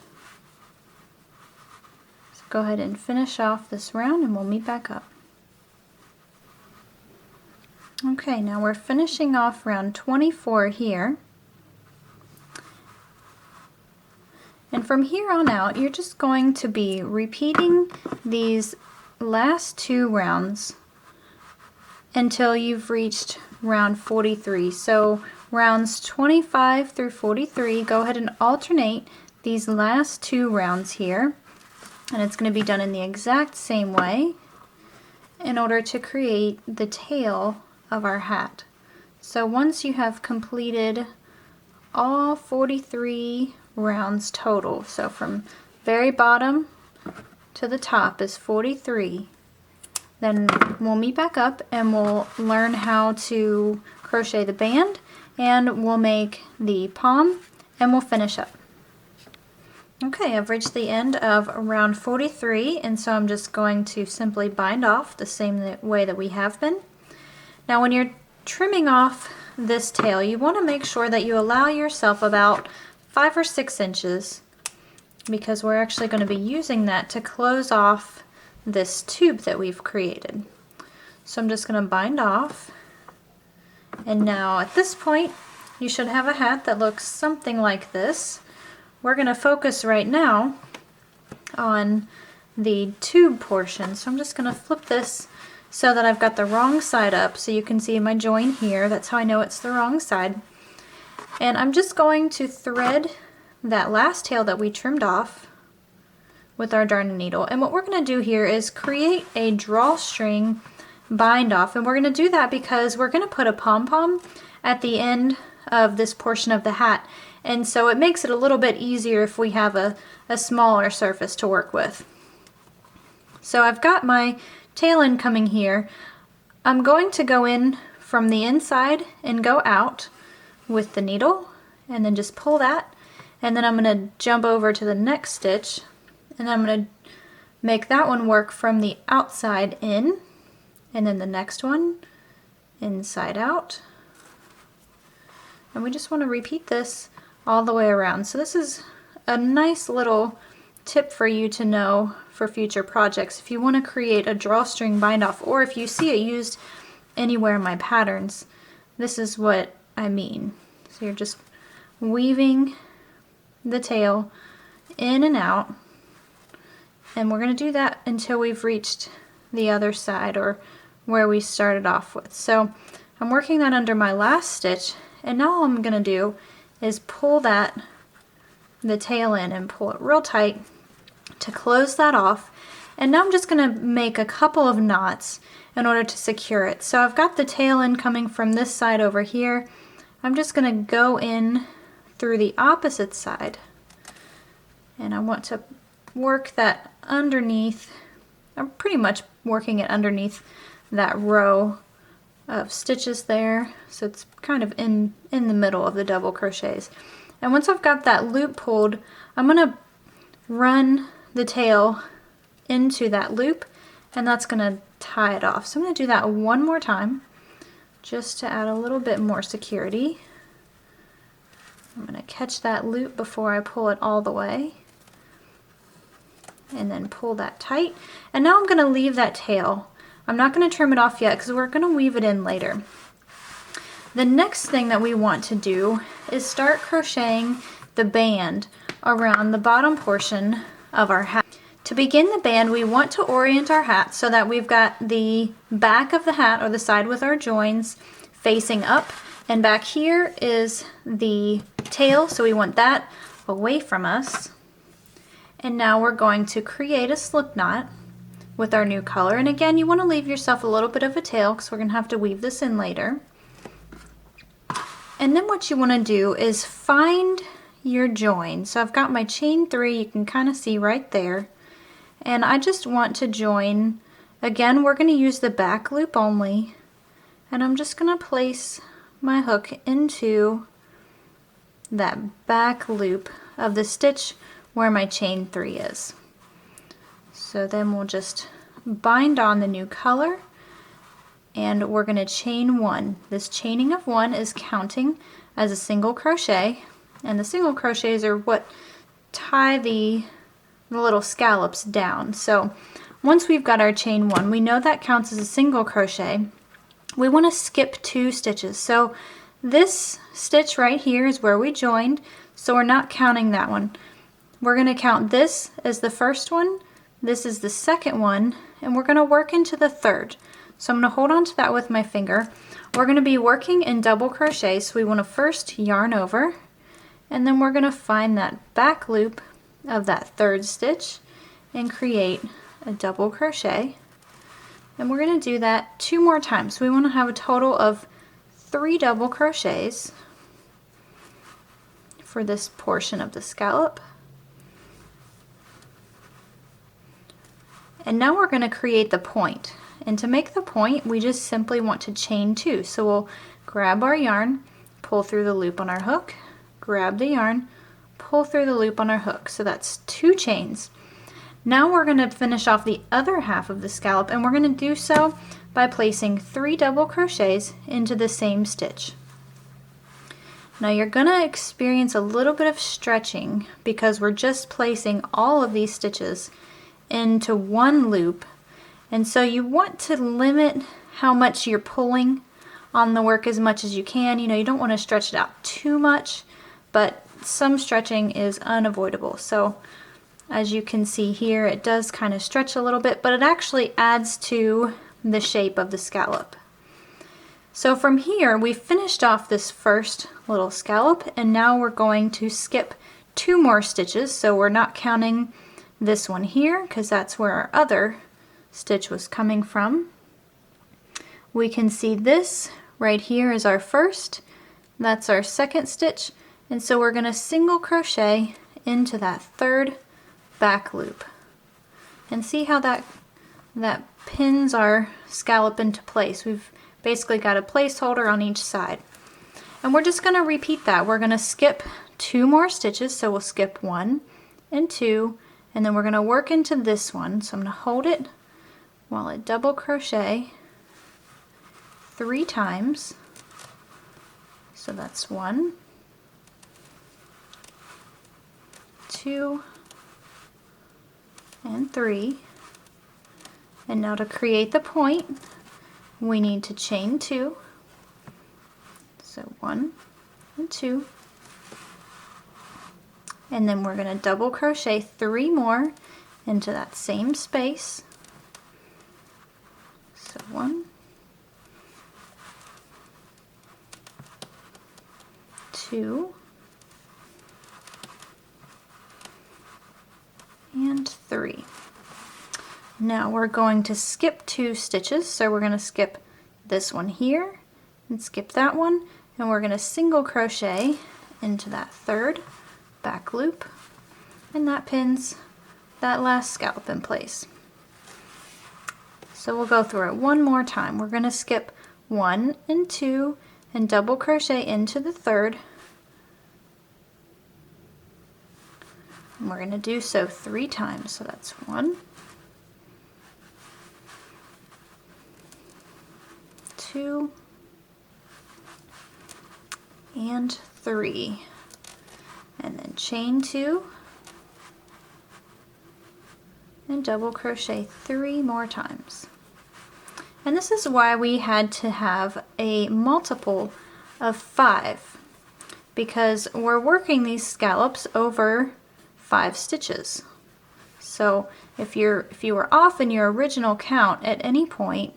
So go ahead and finish off this round and we'll meet back up. Okay, now we're finishing off round 24 here. And from here on out, you're just going to be repeating these last 2 rounds until you've reached round 43. So rounds 25 through 43, go ahead and alternate these last 2 rounds here. And it's going to be done in the exact same way in order to create the tail of our hat. So once you have completed all 43 rounds total, so from very bottom to the top is 43, then we'll meet back up and we'll learn how to crochet the band, and we'll make the palm, and we'll finish up. Okay, I've reached the end of round 43, and so I'm just going to simply bind off the same way that we have been. Now when you're trimming off this tail, you want to make sure that you allow yourself about 5 or 6 inches, because we're actually going to be using that to close off this tube that we've created. So I'm just going to bind off, and now at this point you should have a hat that looks something like this. We're going to focus right now on the tube portion, so I'm just going to flip this so that I've got the wrong side up, so you can see my join here. That's how I know it's the wrong side. And I'm just going to thread that last tail that we trimmed off with our darning needle. And what we're going to do here is create a drawstring bind off, and we're going to do that because we're going to put a pom-pom at the end of this portion of the hat, and so it makes it a little bit easier if we have a smaller surface to work with. So I've got my tail end coming here. I'm going to go in from the inside and go out with the needle, and then just pull that, and then I'm going to jump over to the next stitch, and I'm going to make that one work from the outside in, and then the next one inside out, and we just want to repeat this all the way around. So this is a nice little tip for you to know for future projects. If you want to create a drawstring bind off, or if you see it used anywhere in my patterns, this is what I mean. So you're just weaving the tail in and out, and we're going to do that until we've reached the other side, or where we started off with. So I'm working that under my last stitch, and now all I'm going to do is pull the tail in and pull it real tight, to close that off. And now I'm just going to make a couple of knots in order to secure it. So I've got the tail end coming from this side over here. I'm just going to go in through the opposite side, and I want to work that underneath. I'm pretty much working it underneath that row of stitches there, so it's kind of in the middle of the double crochets. And once I've got that loop pulled, I'm going to run the tail into that loop, and that's going to tie it off. So I'm going to do that one more time just to add a little bit more security. I'm going to catch that loop before I pull it all the way, and then pull that tight. And now I'm going to leave that tail. I'm not going to trim it off yet because we're going to weave it in later. The next thing that we want to do is start crocheting the band around the bottom portion of our hat. To begin the band, we want to orient our hat so that we've got the back of the hat, or the side with our joins, facing up, and back here is the tail, so we want that away from us. And now we're going to create a slip knot with our new color. And again, you want to leave yourself a little bit of a tail because we're going to have to weave this in later. And then what you want to do is find your join. So I've got my chain 3, you can kind of see right there. And I just want to join, again, we're going to use the back loop only. And I'm just going to place my hook into that back loop of the stitch where my chain 3 is. So then we'll just bind on the new color, and we're going to chain 1. This chaining of 1 is counting as a single crochet, and the single crochets are what tie the little scallops down. So once we've got our chain 1, we know that counts as a single crochet. We want to skip 2 stitches. So this stitch right here is where we joined, so we're not counting that one. We're going to count this as the first one, this is the second one, and we're going to work into the third. So I'm going to hold on to that with my finger. We're going to be working in double crochet, so we want to first yarn over, and then we're going to find that back loop of that third stitch and create a double crochet. And we're going to do that 2 more times. So we want to have a total of 3 double crochets for this portion of the scallop. And now we're going to create the point. And to make the point, we just simply want to chain 2. So we'll grab our yarn, pull through the loop on our hook, grab the yarn, pull through the loop on our hook. So that's 2 chains. Now we're going to finish off the other half of the scallop, and we're going to do so by placing 3 double crochets into the same stitch. Now you're going to experience a little bit of stretching because we're just placing all of these stitches into one loop, and so you want to limit how much you're pulling on the work as much as you can. You know, you don't want to stretch it out too much, but some stretching is unavoidable. So as you can see here, it does kind of stretch a little bit, but it actually adds to the shape of the scallop. So from here, we finished off this first little scallop, and now we're going to skip 2 more stitches. So we're not counting this one here because that's where our other stitch was coming from. We can see this right here is our first, that's our second stitch, and so we're going to single crochet into that third back loop. And see how that pins our scallop into place. We've basically got a placeholder on each side. And we're just going to repeat that. We're going to skip 2 more stitches, so we'll skip 1 and 2, and then we're going to work into this one. So I'm going to hold it while I double crochet 3 times. So that's 1, 2, and 3. And now to create the point, we need to chain 2. So 1 and 2. And then we're going to double crochet 3 more into that same space. So 1, 2, and 3. Now we're going to skip 2 stitches, so we're going to skip this one here and skip that one, and we're going to single crochet into that 3rd back loop, and that pins that last scallop in place. So we'll go through it one more time. We're going to skip 1 and 2 and double crochet into the 3rd. And we're going to do so 3 times. So that's 1, 2, and 3. And then chain 2 and double crochet 3 more times. And this is why we had to have a multiple of 5, because we're working these scallops over 5 stitches. So if you were off in your original count at any point,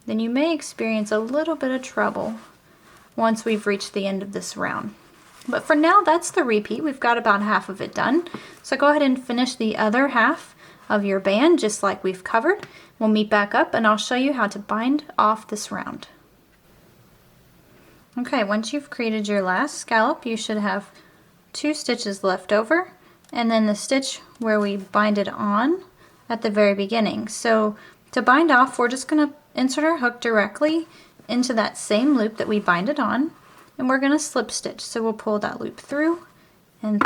then you may experience a little bit of trouble once we've reached the end of this round. But for now, that's the repeat. We've got about half of it done. So go ahead and finish the other half of your band just like we've covered. We'll meet back up and I'll show you how to bind off this round. Okay, once you've created your last scallop, you should have 2 stitches left over, and then the stitch where we bind it on at the very beginning. So to bind off, we're just going to insert our hook directly into that same loop that we bind it on, and we're going to slip stitch. So we'll pull that loop through, and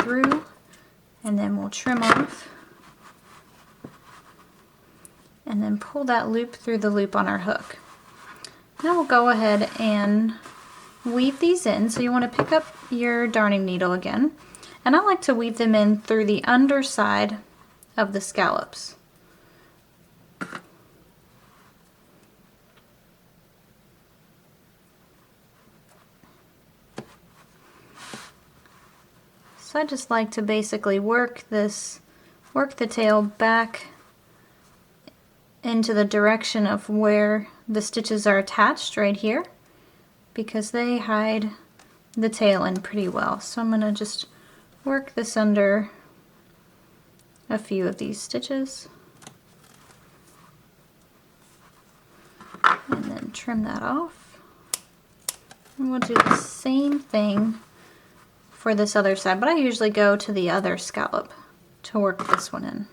then we'll trim off, and then pull that loop through the loop on our hook. Now we'll go ahead and weave these in. So you want to pick up your darning needle again, and I like to weave them in through the underside of the scallops. So I just like to basically work the tail back into the direction of where the stitches are attached right here, because they hide the tail in pretty well. So I'm going to just work this under a few of these stitches and then trim that off. And we'll do the same thing for this other side, but I usually go to the other scallop to work this one in.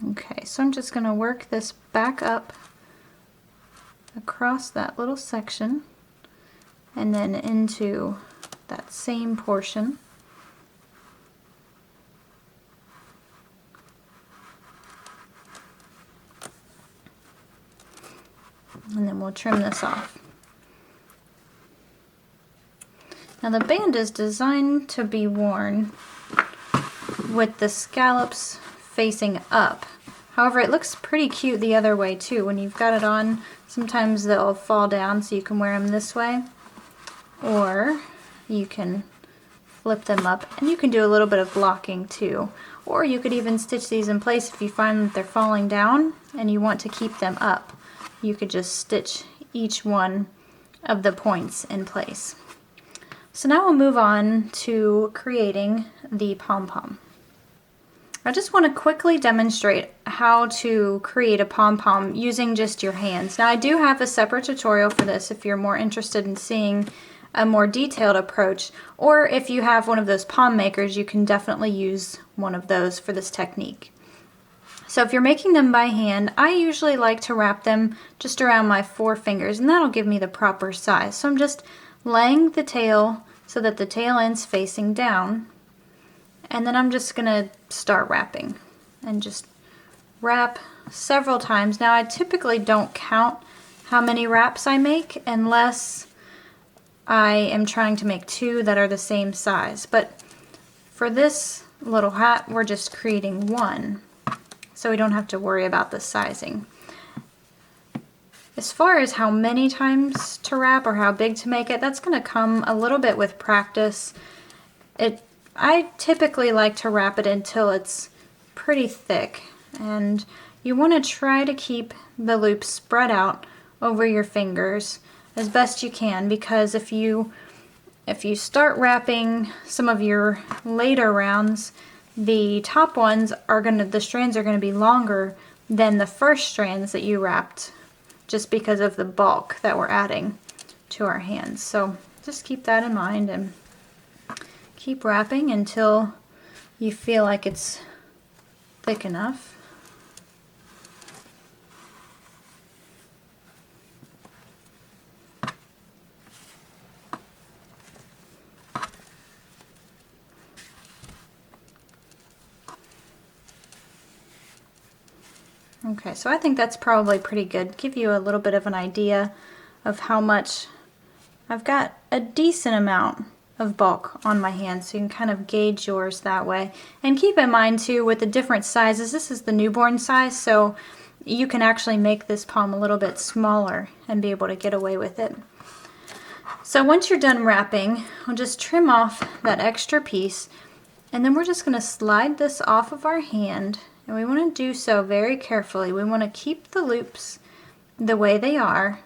Okay, so I'm just going to work this back up across that little section and then into that same portion. And then we'll trim this off. Now the band is designed to be worn with the scallops facing up. However, it looks pretty cute the other way too. When you've got it on, sometimes they'll fall down, so you can wear them this way, or you can flip them up, and you can do a little bit of blocking too. Or you could even stitch these in place if you find that they're falling down and you want to keep them up. You could just stitch each one of the points in place. So now we'll move on to creating the pom-pom. I just want to quickly demonstrate how to create a pom-pom using just your hands. Now I do have a separate tutorial for this if you're more interested in seeing a more detailed approach, or if you have one of those pom makers, you can definitely use one of those for this technique. So if you're making them by hand, I usually like to wrap them just around my 4 fingers, and that'll give me the proper size. So I'm just laying the tail so that the tail end's facing down, and then I'm just gonna start wrapping and just wrap several times. Now I typically don't count how many wraps I make unless I am trying to make 2 that are the same size, but for this little hat we're just creating 1, so we don't have to worry about the sizing. As far as how many times to wrap or how big to make it, that's going to come a little bit with practice. I typically like to wrap it until it's pretty thick, and you want to try to keep the loop spread out over your fingers as best you can, because if you start wrapping some of your later rounds, the top ones are the strands are gonna be longer than the first strands that you wrapped, just because of the bulk that we're adding to our hands. So just keep that in mind and keep wrapping until you feel like it's thick enough. Okay, so I think that's probably pretty good. Give you a little bit of an idea of how much. I've got a decent amount of bulk on my hand, so you can kind of gauge yours that way. And keep in mind too, with the different sizes, this is the newborn size, so you can actually make this palm a little bit smaller and be able to get away with it. So once you're done wrapping, we'll just trim off that extra piece, and then we're just going to slide this off of our hand. And we want to do so very carefully. We want to keep the loops the way they are.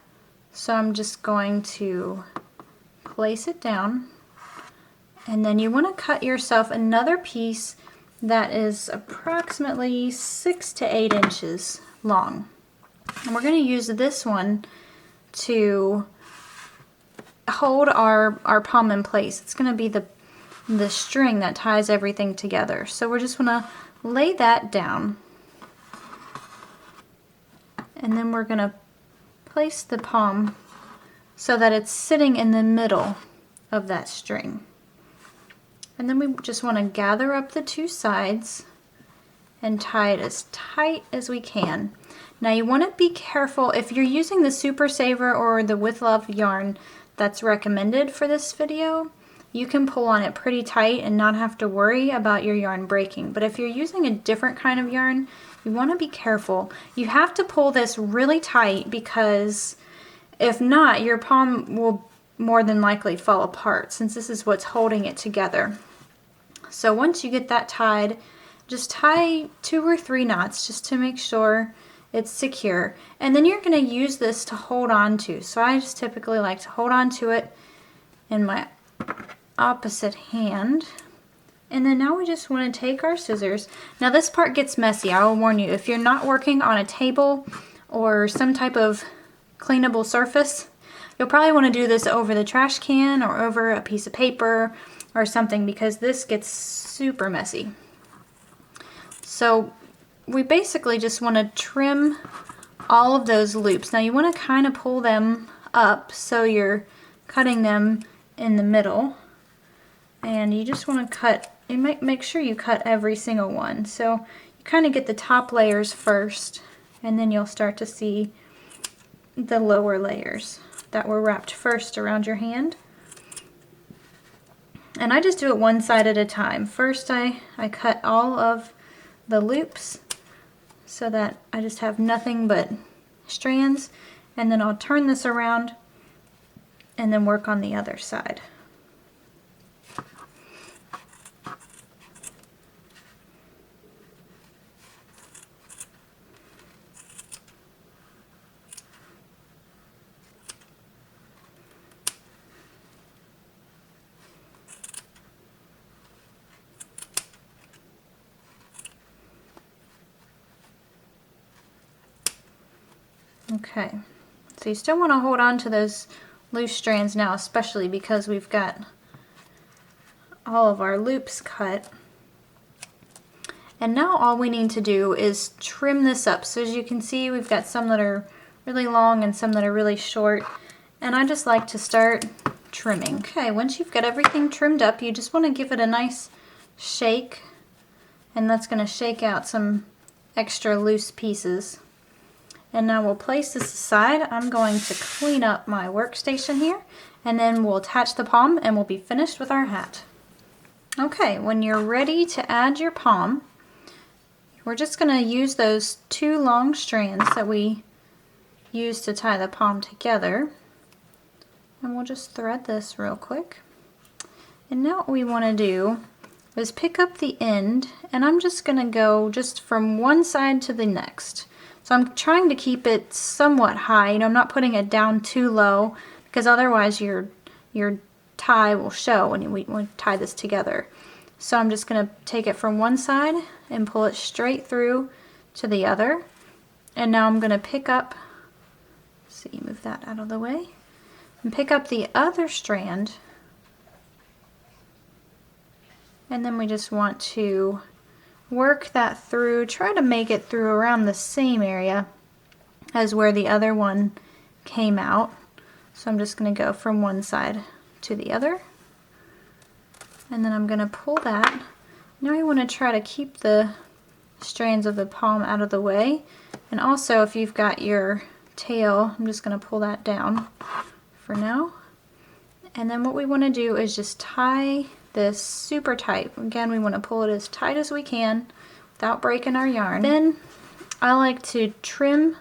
So I'm just going to place it down. And then you want to cut yourself another piece that is approximately 6 to 8 inches long. And we're going to use this one to hold our palm in place. It's going to be the string that ties everything together. So we're just going to lay that down, and then we're going to place the palm so that it's sitting in the middle of that string. And then we just want to gather up the two sides and tie it as tight as we can. Now you want to be careful if you're using the Super Saver or the With Love yarn that's recommended for this video. You can pull on it pretty tight and not have to worry about your yarn breaking. But if you're using a different kind of yarn, you want to be careful. You have to pull this really tight, because if not, your palm will more than likely fall apart, since this is what's holding it together. So once you get that tied, just tie 2 or 3 knots just to make sure it's secure. And then you're going to use this to hold on to. So I just typically like to hold on to it in my opposite hand. And then now we just want to take our scissors. Now this part gets messy, I will warn you. If you're not working on a table or some type of cleanable surface, you'll probably want to do this over the trash can or over a piece of paper or something, because this gets super messy. So we basically just want to trim all of those loops. Now you want to kind of pull them up so you're cutting them in the middle. And you just want to cut, you might make sure you cut every single one. So you kind of get the top layers first, and then you'll start to see the lower layers that were wrapped first around your hand. And I just do it one side at a time. First I cut all of the loops so that I just have nothing but strands, and then I'll turn this around and then work on the other side. Okay, so you still want to hold on to those loose strands now, especially because we've got all of our loops cut. And now all we need to do is trim this up. So as you can see, we've got some that are really long and some that are really short. And I just like to start trimming. Okay, once you've got everything trimmed up, you just want to give it a nice shake. And that's going to shake out some extra loose pieces. And now we'll place this aside. I'm going to clean up my workstation here, and then we'll attach the palm and we'll be finished with our hat. Okay, when you're ready to add your palm, we're just going to use those 2 long strands that we used to tie the palm together. And we'll just thread this real quick. And now what we want to do is pick up the end, and I'm just going to go just from one side to the next. So I'm trying to keep it somewhat high. You know, I'm not putting it down too low because otherwise your tie will show when we tie this together. So I'm just going to take it from one side and pull it straight through to the other. And now I'm going to pick up, let's see, move that out of the way, and pick up the other strand. And then we just want to work that through, try to make it through around the same area as where the other one came out. So I'm just going to go from one side to the other. And then I'm going to pull that. Now I want to try to keep the strands of the palm out of the way. And also if you've got your tail, I'm just going to pull that down for now. And then what we want to do is just tie this super tight. Again, we want to pull it as tight as we can without breaking our yarn. Then I like to trim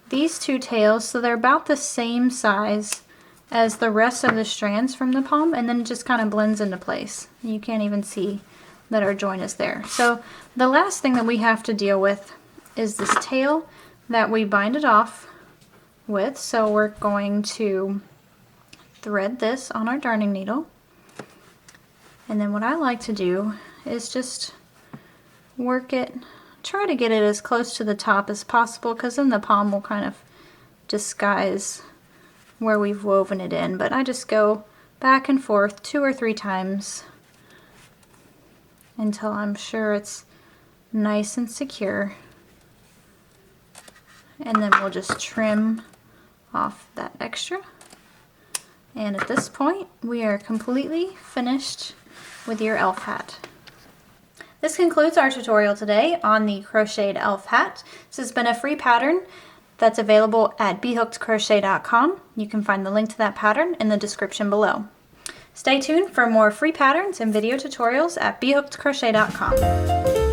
these two tails so they're about the same size as the rest of the strands from the palm, and then it just kind of blends into place. You can't even see that our join is there. So the last thing that we have to deal with is this tail that we bind it off with. So we're going to thread this on our darning needle. And then what I like to do is just work it, try to get it as close to the top as possible, because then the palm will kind of disguise where we've woven it in. But I just go back and forth 2 or 3 times until I'm sure it's nice and secure. And then we'll just trim off that extra. And at this point, we are completely finished with your elf hat. This concludes our tutorial today on the crocheted elf hat. This has been a free pattern that's available at B.hookedCrochet.com. You can find the link to that pattern in the description below. Stay tuned for more free patterns and video tutorials at B.hookedCrochet.com.